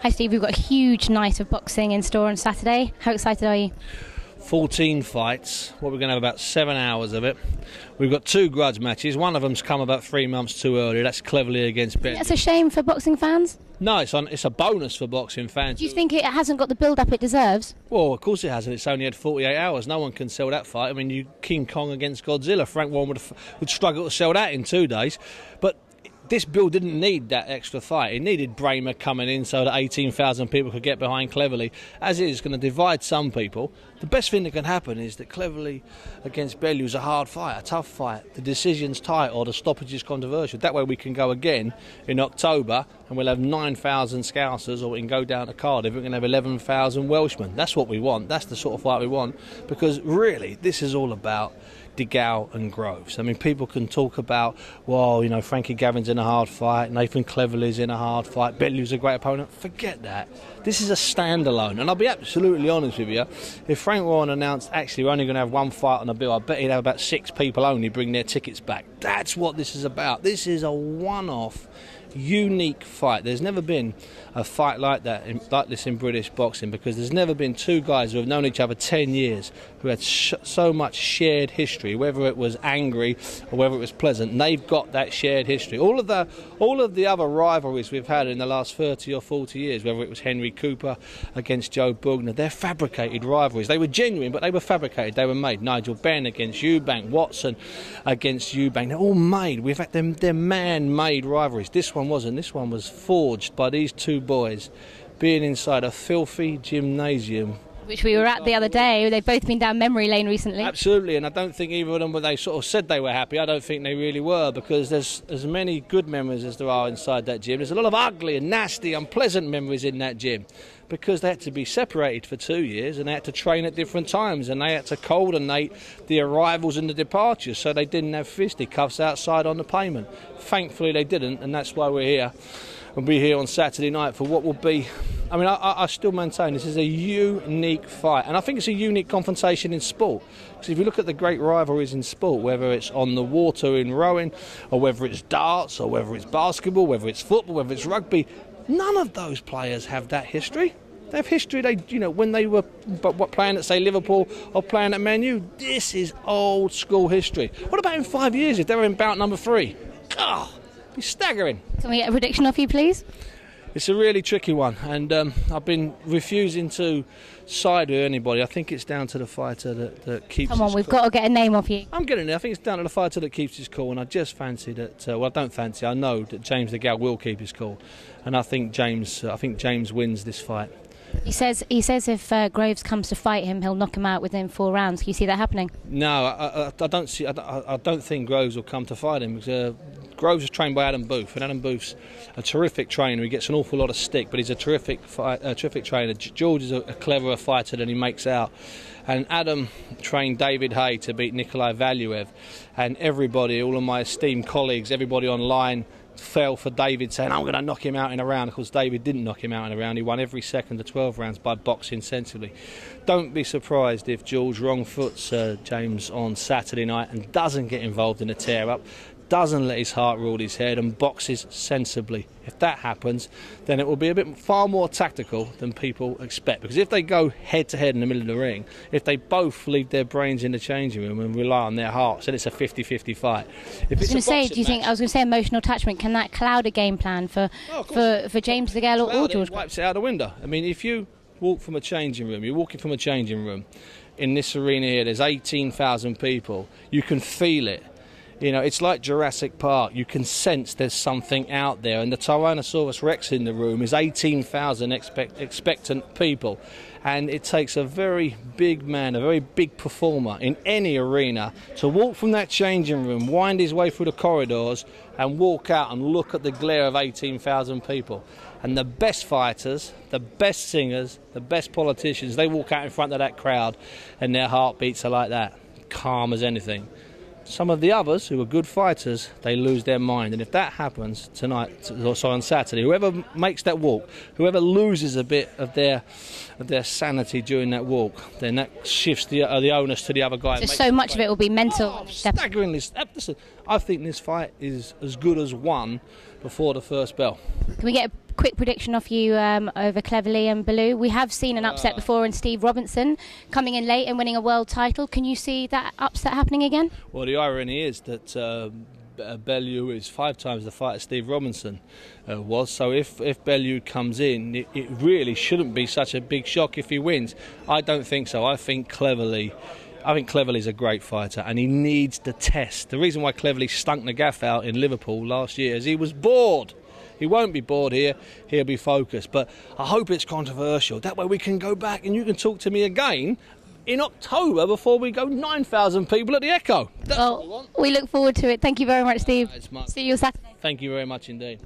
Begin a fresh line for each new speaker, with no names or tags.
Hi Steve, we've got a huge night of boxing in store on Saturday. How excited are you?
14 fights. What we're going to have about 7 hours of it. We've got 2 grudge matches. One of them's come about 3 months too early. That's Cleverly against Ben.
That's a shame for boxing fans.
No, it's a bonus for boxing fans.
Do you think it hasn't got the build-up it deserves?
Well, of course it hasn't. It's only had 48 hours. No one can sell that fight. I mean, King Kong against Godzilla. Frank Warren would struggle to sell that in 2 days. But this bill didn't need that extra fight. It needed Bramer coming in so that 18,000 people could get behind Cleverly. As it is going to divide some people. The best thing that can happen is that Cleverly against Bellew is a hard fight, a tough fight. The decision's tight or the stoppage is controversial. That way we can go again in October and we'll have 9,000 Scousers, or we can go down to Cardiff, we can have 11,000 Welshmen. That's what we want. That's the sort of fight we want, because really this is all about De Gaulle and Groves. I mean, people can talk about, well, you know, Frankie Gavin's in a hard fight, Nathan Cleverly's in a hard fight, Bellew's a great opponent. Forget that. This is a standalone. And I'll be absolutely honest with you, if Frank Warren announced, actually, we're only going to have 1 fight on the bill, I bet he'd have about 6 people only bring their tickets back. That's what this is about. This is a one-off, unique fight. There's never been a fight like that, like this in British boxing, because there's never been 2 guys who have known each other 10 years who had so much shared history, whether it was angry or whether it was pleasant. And they've got that shared history. All of the other rivalries we've had in the last 30 or 40 years, whether it was Henry Cooper against Joe Bugner, they're fabricated rivalries. They were genuine, but they were fabricated. They were made. Nigel Benn against Eubank, Watson against Eubank. They're all made. We've had them. They're man-made rivalries. This one wasn't. This one was forged by these 2 boys being inside a filthy gymnasium,
Which we were at the other day. They've both been down memory lane recently.
Absolutely, and I don't think either of them, when they sort of said they were happy, I don't think they really were, because there's as many good memories as there are inside that gym. There's a lot of ugly and nasty, unpleasant memories in that gym, because they had to be separated for 2 years and they had to train at different times and they had to coordinate the arrivals and the departures so they didn't have fisticuffs outside on the pavement. Thankfully they didn't, and that's why we're here. We'll be here on Saturday night for what will be, I mean, I still maintain this is a unique fight, and I think it's a unique confrontation in sport, because if you look at the great rivalries in sport, whether it's on the water in rowing, or whether it's darts, or whether it's basketball, whether it's football, whether it's rugby, none of those players have that history. They have history, when they were playing at, say, Liverpool or playing at Man U. This is old school history. What about in 5 years if they were in bout number 3? God, it'd be staggering.
Can we get a prediction off you, please?
It's a really tricky one, and I've been refusing to side with anybody. I think it's down to the fighter that keeps his cool.
Come on, we've got to get a name off you.
I'm getting there. I think it's down to the fighter that keeps his cool, and I just fancy that, I don't fancy, I know that James De Gaulle will keep his cool, and I think James wins this fight.
He says if Groves comes to fight him, he'll knock him out within 4 rounds. Can you see that happening?
No, I don't think Groves will come to fight him, because Groves is trained by Adam Booth, and Adam Booth's a terrific trainer. He gets an awful lot of stick, but he's a terrific trainer. George is a cleverer fighter than he makes out. And Adam trained David Hay to beat Nikolai Valuev, and everybody, all of my esteemed colleagues, everybody online, fell for David, saying, I'm going to knock him out in a round. Of course, David didn't knock him out in a round. He won every second of 12 rounds by boxing sensibly. Don't be surprised if George wrong-foots James on Saturday night and doesn't get involved in a tear-up, doesn't let his heart rule his head, and boxes sensibly. If that happens, then it will be far more tactical than people expect. Because if they go head-to-head in the middle of the ring, if they both leave their brains in the changing room and rely on their hearts, then it's a 50-50 fight. I was
going to say emotional attachment. Can that cloud a game plan for James De Gaulle or George?
It wipes it out the window. I mean, if you walk from a changing room, you're walking from a changing room. In this arena here, there's 18,000 people. You can feel it. You know, it's like Jurassic Park. You can sense there's something out there. And the Tyrannosaurus Rex in the room is 18,000 expectant people. And it takes a very big man, a very big performer in any arena to walk from that changing room, wind his way through the corridors and walk out and look at the glare of 18,000 people. And the best fighters, the best singers, the best politicians, they walk out in front of that crowd and their heartbeats are like that, calm as anything. Some of the others, who are good fighters, they lose their mind. And if that happens tonight, or sorry, on Saturday, whoever makes that walk, whoever loses a bit of their sanity during that walk, then that shifts the onus to the other guy.
So much of it will be mental.
Oh, staggeringly. Listen, I think this fight is as good as won before the first bell.
Can we get a quick prediction off you over Cleverly and Bellew. We have seen an upset before in Steve Robinson coming in late and winning a world title. Can you see that upset happening again?
Well, the irony is that Bellew is 5 times the fighter Steve Robinson was. So if Bellew comes in, it really shouldn't be such a big shock if he wins. I don't think so. I think Cleverly's a great fighter, and he needs the test. The reason why Cleverly stunk the gaff out in Liverpool last year is he was bored. He won't be bored here. He'll be focused. But I hope it's controversial. That way we can go back and you can talk to me again in October before we go 9,000 people at the Echo. That's what we want.
We look forward to it. Thank you very much, Steve. See you Saturday.
Thank you very much indeed.